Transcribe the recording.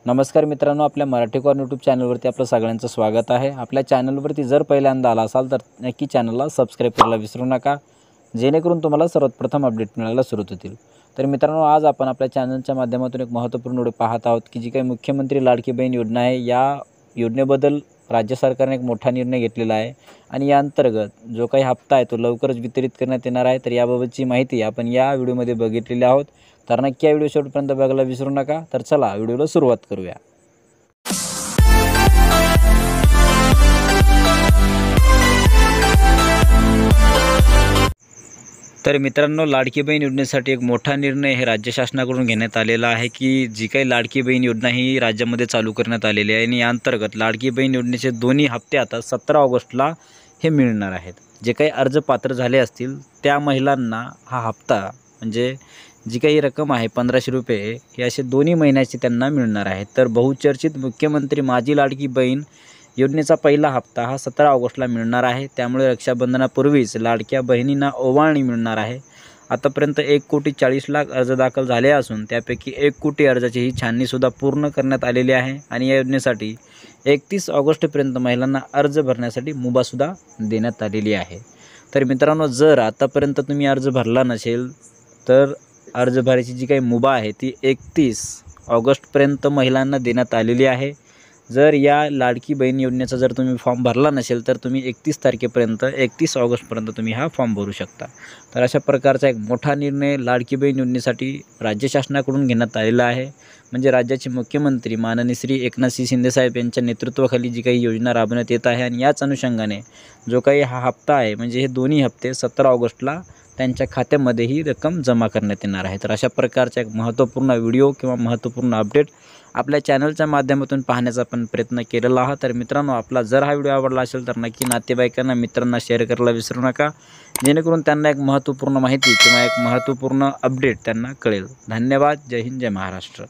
नमस्कार मित्रांनो, आपल्या मराठी कॉर्नर यूट्यूब चॅनलवरती आपलं सगळ्यांचं स्वागत आहे। आपल्या चॅनलवरती जर पहिल्यांदा आला असाल तर नक्की चॅनलला सबस्क्राइब करायला विसरू नका, जेणेकरून तुम्हाला सर्वात प्रथम अपडेट मिळायला सुरुवात होतील। तर मित्रांनो, आज आपण आपल्या चॅनलच्या माध्यमातून एक महत्त्वपूर्ण व्हिडिओ पाहत आहोत की जी काही मुख्यमंत्री लाडकी बहीण योजना आहे, या योजनेबद्दल राज्य सरकारने एक मोठा निर्णय घेतलेला आहे आणि या अंतर्गत जो काही हप्ता आहे तो लवकरच वितरित करण्यात येणार आहे। तर याबाबतची माहिती आपण या व्हिडिओमध्ये बघितलेली आहोत, तर नक्की या व्हिडिओ शेवटपर्यंत बघायला विसरू नका। तर चला व्हिडिओला सुरुवात करूया। तर मित्रांनो, लाडकी बहीण योजनेसाठी एक मोठा निर्णय हे राज्य शासनाकडून घेण्यात आलेला आहे की जी काही लाडकी बहीण योजना ही राज्यामध्ये चालू करण्यात आलेली आहे आणि या अंतर्गत लाडकी बहीण योजनेचे दोन्ही हप्ते आता 17 ऑगस्टला हे मिळणार आहेत। जे काही अर्ज पात्र झाले असतील त्या महिलांना हा हप्ता म्हणजे जी काही रक्कम आहे 1500 रुपये हे असे दोन्ही महिन्याचे त्यांना मिळणार आहे। तर बहुचर्चित मुख्यमंत्री माझी लाडकी बहीण योजनेचा पहिला हप्ता हा 17 ऑगस्टला मिळणार आहे। त्यामुळे रक्षाबंधनापूर्वीच लाडक्या बहिणींना ओवाळणी मिळणार आहे। आतापर्यंत 1,40,00,000 अर्ज दाखल झाले असून त्यापैकी 1 कोटी अर्जाची ही छाननीसुद्धा पूर्ण करण्यात आलेली आहे आणि या योजनेसाठी 31 ऑगस्टपर्यंत महिलांना अर्ज भरण्यासाठी मुभासुद्धा देण्यात आलेली आहे। तर मित्रांनो, जर आतापर्यंत तुम्ही अर्ज भरला नसेल तर अर्ज भरायची जी काही मुभा आहे ती 31 ऑगस्टपर्यंत महिलांना देण्यात आलेली आहे। जर या लाडकी बहीण योजनेचा जर तुम्ही फॉर्म भरला नसेल तर तुम्ही 31 तारखेपर्यंत 31 ऑगस्टपर्यंत तुम्ही हा फॉर्म भरू शकता। तर अशा प्रकारचा एक मोठा निर्णय लाडकी बहीण योजनेसाठी राज्य शासनाकडून घेण्यात आलेला आहे। म्हणजे राज्याचे मुख्यमंत्री माननीय श्री एकनाथजी शिंदेसाहेब यांच्या नेतृत्वाखाली जी काही योजना राबवण्यात येत आहे आणि याच अनुषंगाने जो काही हा हप्ता आहे म्हणजे हे दोन्ही हप्ते 17 ऑगस्टला त्यांच्या खात्यामध्ये ही रक्कम जमा करण्यात येणार आहे। तर अशा प्रकारचा एक महत्त्वपूर्ण व्हिडिओ किंवा महत्त्वपूर्ण अपडेट आपल्या चॅनलच्या माध्यमातून पाहण्याचा आपण प्रयत्न केलेला आहे। तर मित्रांनो, आपला जर हा व्हिडिओ आवडला असेल तर नक्की नातेवाईकांना मित्रांना शेअर करायला विसरू नका, जेणेकरून त्यांना एक महत्त्वपूर्ण माहिती किंवा एक महत्त्वपूर्ण अपडेट त्यांना कळेल। धन्यवाद। जय हिंद, जय महाराष्ट्र।